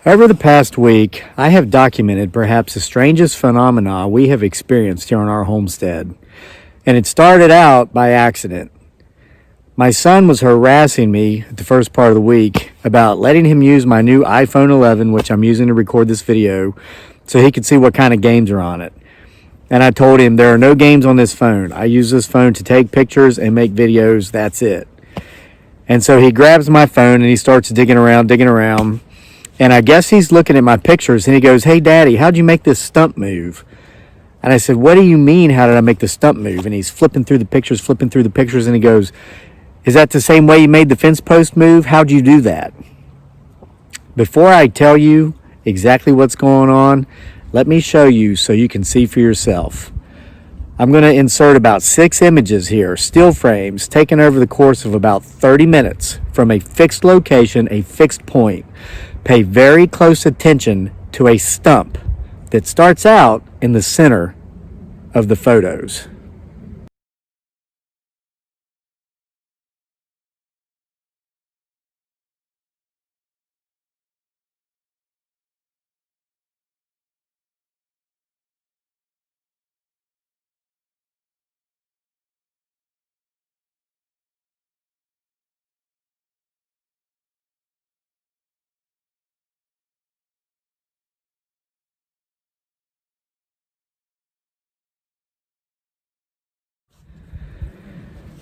Over the past week, I have documented perhaps the strangest phenomena we have experienced here on our homestead. And it started out by accident. My son was harassing me the first part of the week about letting him use my new iPhone 11, which I'm using to record this video, so he could see what kind of games are on it. And I told him there are no games on this phone. I use this phone to take pictures and make videos. That's it. And so he grabs my phone and he starts digging around. And I guess he's looking at my pictures and he goes, "Hey, Daddy, how'd you make this stump move?" And I said, "What do you mean, how did I make the stump move?" And he's flipping through the pictures, and he goes, "Is that the same way you made the fence post move? How'd you do that?" Before I tell you exactly what's going on, let me show you so you can see for yourself. I'm going to insert about 6 images here, still frames, taken over the course of about 30 minutes from a fixed location, a fixed point. Pay very close attention to a stump that starts out in the center of the photos.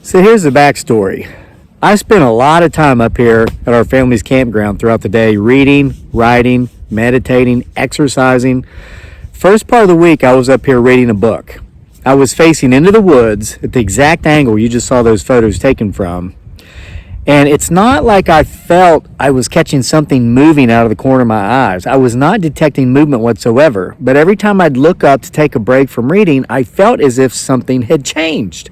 So here's the backstory. I spent a lot of time up here at our family's campground throughout the day, reading, writing, meditating, exercising. First part of the week, I was up here reading a book. I was facing into the woods at the exact angle you just saw those photos taken from. And it's not like I felt I was catching something moving out of the corner of my eyes. I was not detecting movement whatsoever. But every time I'd look up to take a break from reading, I felt as if something had changed.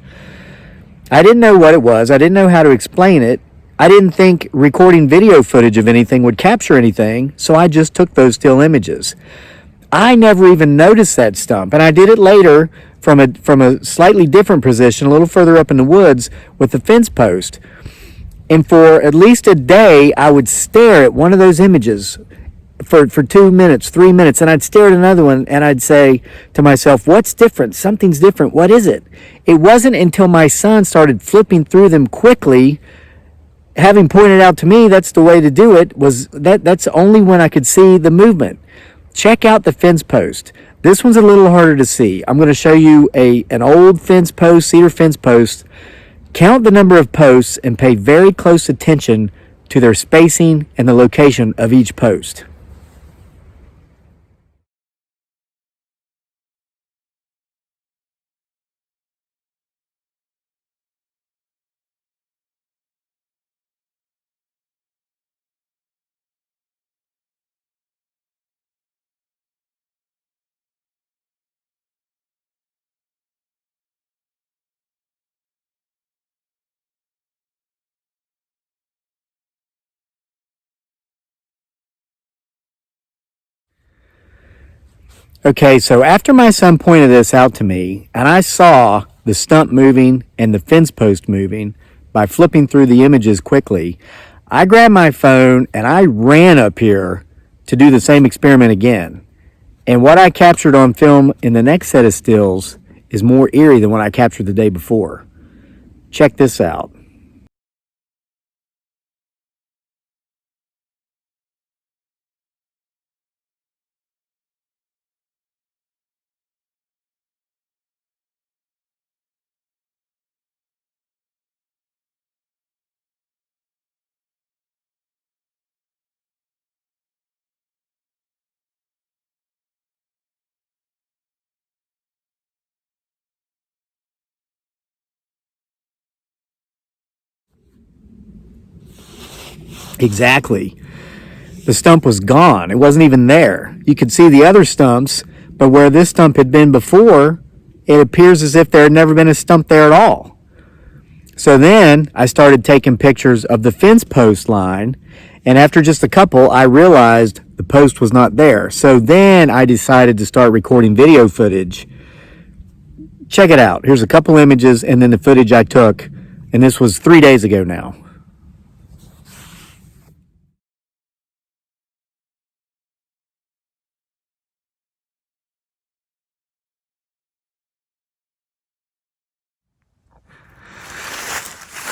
I didn't know what it was. I didn't know how to explain it. I didn't think recording video footage of anything would capture anything, so I just took those still images. I never even noticed that stump, and I did it later from a slightly different position, a little further up in the woods with the fence post. And for at least a day, I would stare at one of those images for 2 minutes, 3 minutes, and I'd stare at another one and I'd say to myself, "What's different? Something's different. What is it?" It wasn't until my son started flipping through them quickly, having pointed out to me that's the way to do it, that's only when I could see the movement. Check out the fence post. This one's a little harder to see. I'm going to show you an old fence post, cedar fence post. Count the number of posts and pay very close attention to their spacing and the location of each post. Okay, so after my son pointed this out to me, and I saw the stump moving and the fence post moving by flipping through the images quickly, I grabbed my phone and I ran up here to do the same experiment again. And what I captured on film in the next set of stills is more eerie than what I captured the day before. Check this out. Exactly. The stump was gone. It wasn't even there. You could see the other stumps, but where this stump had been before, it appears as if there had never been a stump there at all. So then I started taking pictures of the fence post line, and after just a couple, I realized the post was not there. So then I decided to start recording video footage. Check it out. Here's a couple images and then the footage I took, and this was 3 days ago now.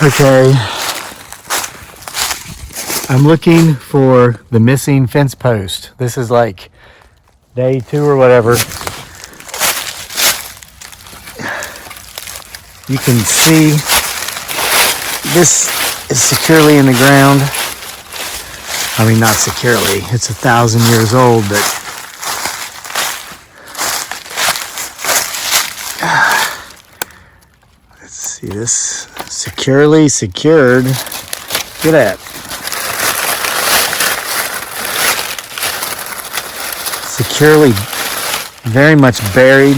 Okay. I'm looking for the missing fence post. This is like day 2 or whatever. You can see this is securely in the ground. I mean, not securely. It's 1,000 years old, but let's see this. Securely secured. Look at that. Securely, very much buried.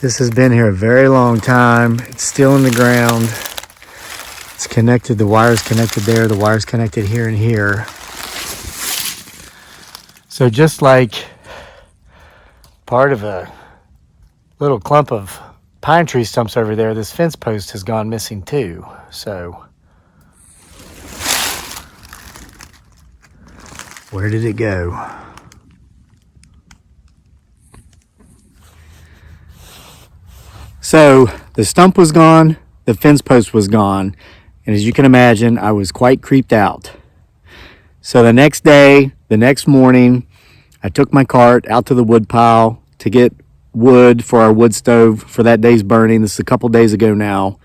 This has been here a very long time. It's still in the ground. It's connected, the wire's connected there, the wire's connected here and here. So just like part of a little clump of pine tree stumps over there, this fence post has gone missing too. So where did it go? So the stump was gone, the fence post was gone, and as you can imagine, I was quite creeped out. So the next day, the next morning, I took my cart out to the wood pile to get wood for our wood stove for that day's burning. This is a couple days ago now,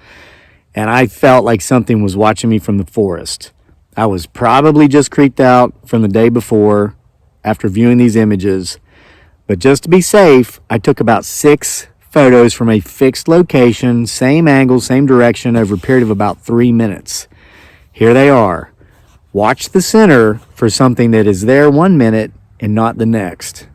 and I felt like something was watching me from the forest. I was probably just creeped out from the day before after viewing these images, but just to be safe, I took about 6 photos from a fixed location, same angle, same direction, over a period of about 3 minutes. Here they are. Watch the center for something that is there 1 minute and not the next.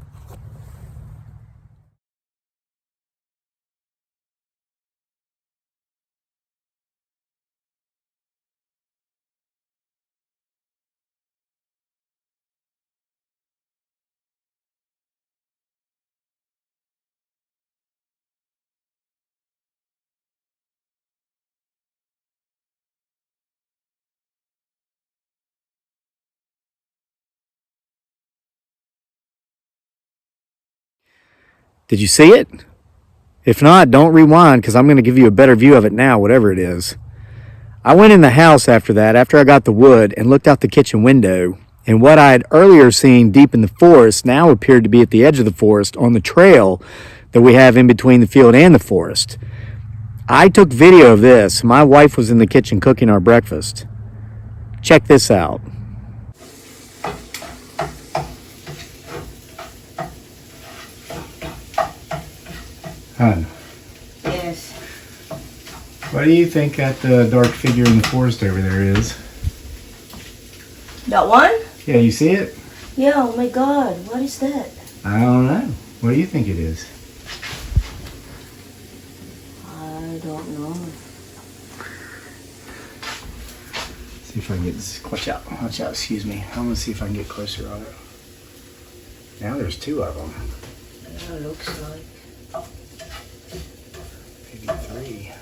Did you see it? If not, don't rewind because I'm going to give you a better view of it now, whatever it is. I went in the house after that, after I got the wood, and looked out the kitchen window. And what I had earlier seen deep in the forest now appeared to be at the edge of the forest on the trail that we have in between the field and the forest. I took video of this. My wife was in the kitchen cooking our breakfast. Check this out. Hun, Yes. what do you think that dark figure in the forest over there is? That one? Yeah, you see it? Yeah, oh my god, what is that? I don't know. What do you think it is? I don't know. See if I can get this. Watch out, excuse me. I'm gonna see if I can get closer on it. Now there's 2 of them. Yeah, looks like. Maybe 3.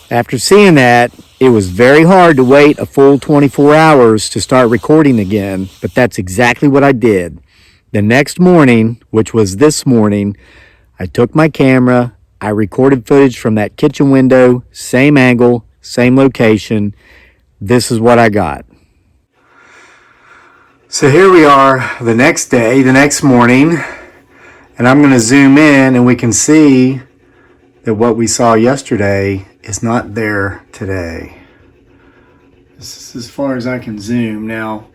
After seeing that, it was very hard to wait a full 24 hours to start recording again, but that's exactly what I did. The next morning, which was this morning, I took my camera, I recorded footage from that kitchen window, same angle, same location. This is what I got. So here we are the next day, the next morning, and I'm going to zoom in and we can see that what we saw yesterday is not there today. This is as far as I can zoom. Now,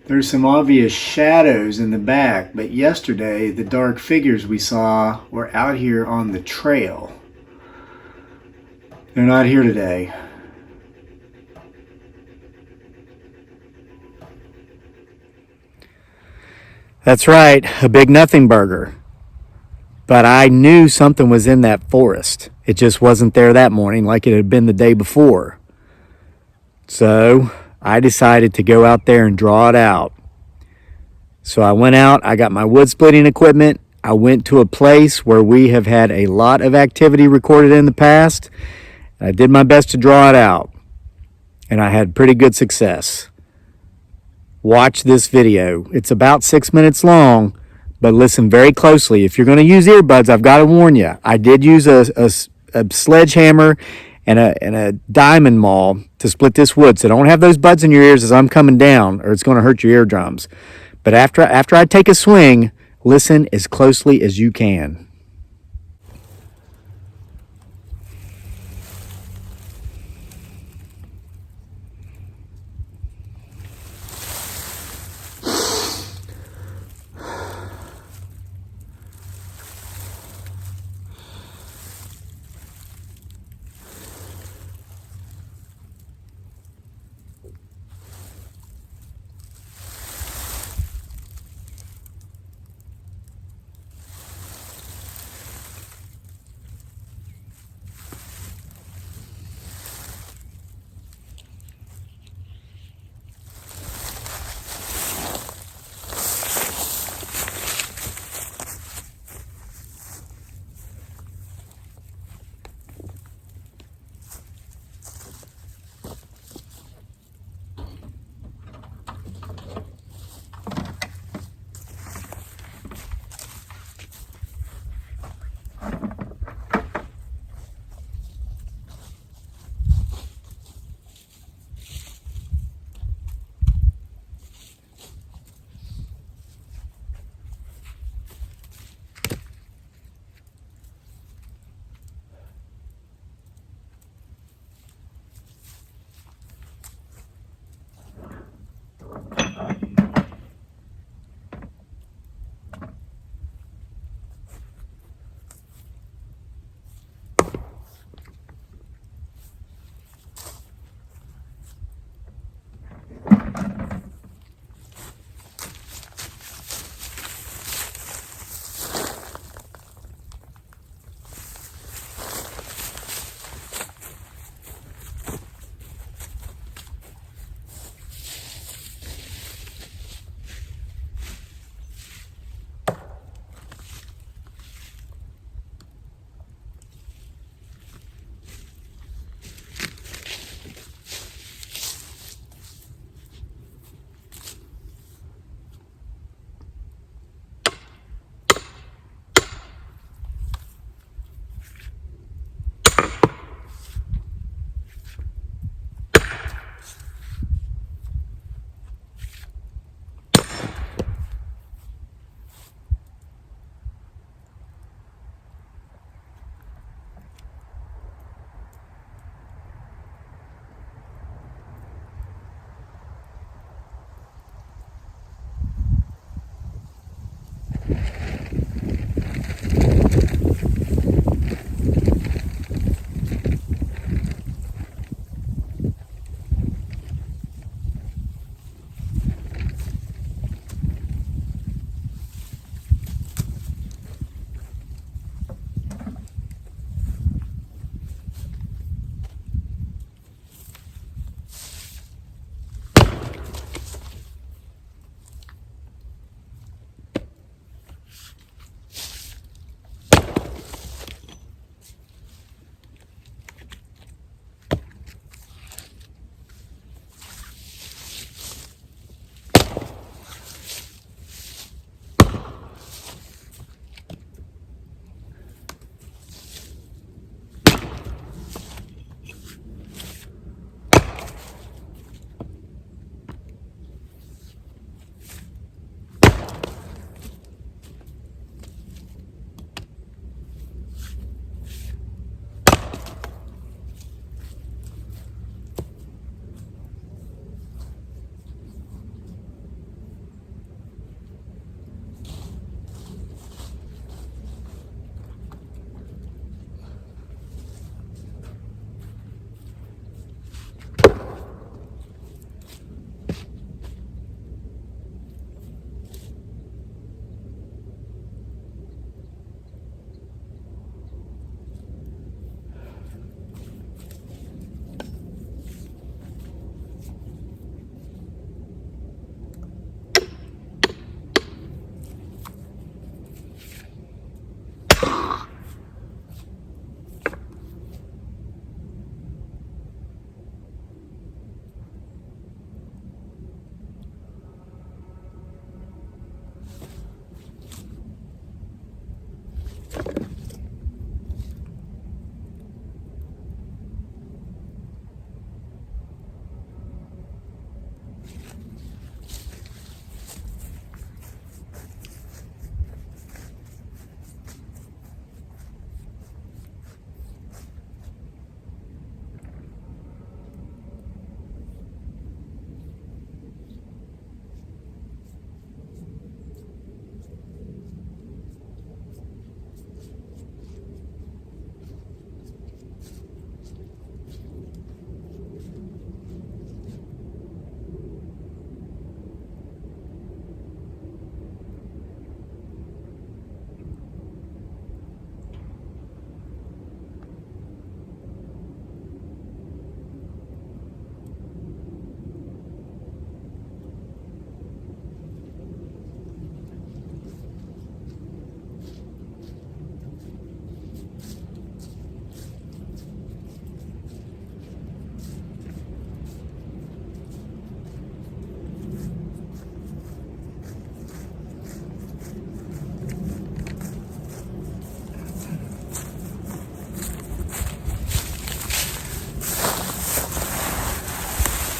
there's some obvious shadows in the back, but yesterday the dark figures we saw were out here on the trail. They're not here today. That's right, a big nothing burger. But I knew something was in that forest. It just wasn't there that morning like it had been the day before. So I decided to go out there and draw it out. So I went out, I got my wood splitting equipment, I went to a place where we have had a lot of activity recorded in the past. I did my best to draw it out, and I had pretty good success. Watch this video. It's about 6 minutes long, but listen very closely. If you're going to use earbuds, I've got to warn you. I did use a sledgehammer and a diamond maul to split this wood, so don't have those buds in your ears as I'm coming down, or it's going to hurt your eardrums. But after I take a swing, listen as closely as you can.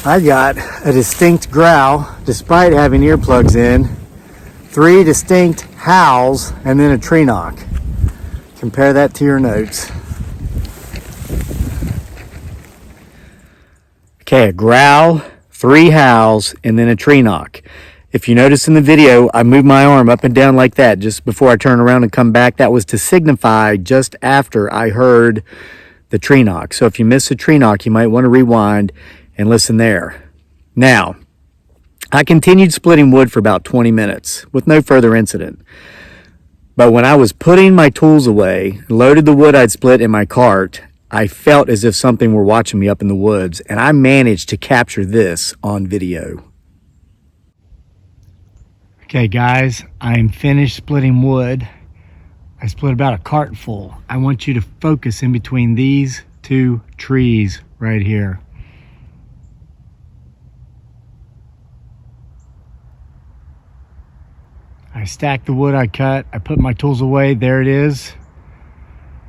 I got a distinct growl despite having earplugs in, 3 distinct howls, and then a tree knock. Compare that to your notes. Okay, a growl, 3 howls, and then a tree knock. If you notice in the video, I moved my arm up and down like that just before I turn around and come back. That was to signify just after I heard the tree knock. So if you missed the tree knock, you might want to rewind and listen there. Now, I continued splitting wood for about 20 minutes with no further incident. But when I was putting my tools away, loaded the wood I'd split in my cart, I felt as if something were watching me up in the woods, and I managed to capture this on video. Okay guys, I am finished splitting wood. I split about a cart full. I want you to focus in between these 2 trees right here. I stacked the wood I cut. I put my tools away. There it is.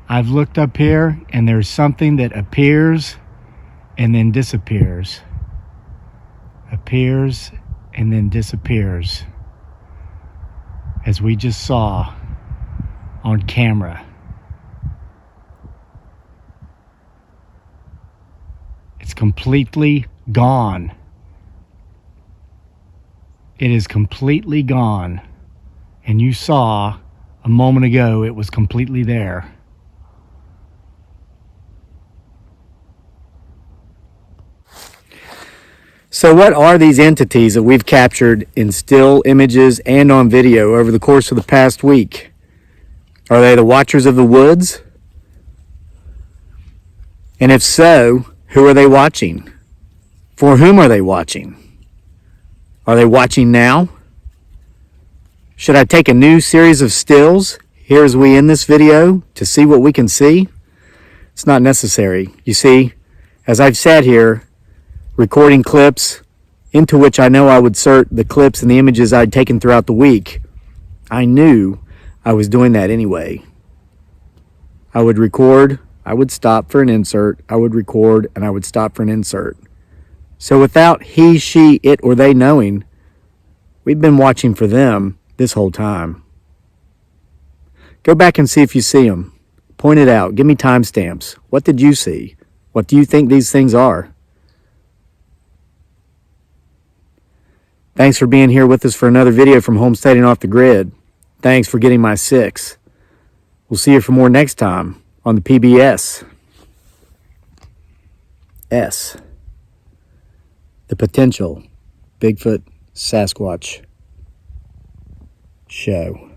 I've looked up here and there's something that appears and then disappears. Appears and then disappears. As we just saw on camera. It's completely gone. It is completely gone. And you saw a moment ago it was completely there. So what are these entities that we've captured in still images and on video over the course of the past week? Are they the watchers of the woods? And if so, who are they watching? For whom are they watching? Are they watching now? Should I take a new series of stills here as we end this video to see what we can see? It's not necessary. You see, as I've sat here recording clips into which I know I would insert the clips and the images I'd taken throughout the week, I knew I was doing that anyway. I would record, I would stop for an insert, I would record, and I would stop for an insert. So without he, she, it, or they knowing, we've been watching for them this whole time. Go back and see if you see them. Point it out. Give me timestamps. What did you see? What do you think these things are? Thanks for being here with us for another video from Homesteading Off the Grid. Thanks for getting my 6. We'll see you for more next time on the PBS. S. The Potential Bigfoot Sasquatch Show.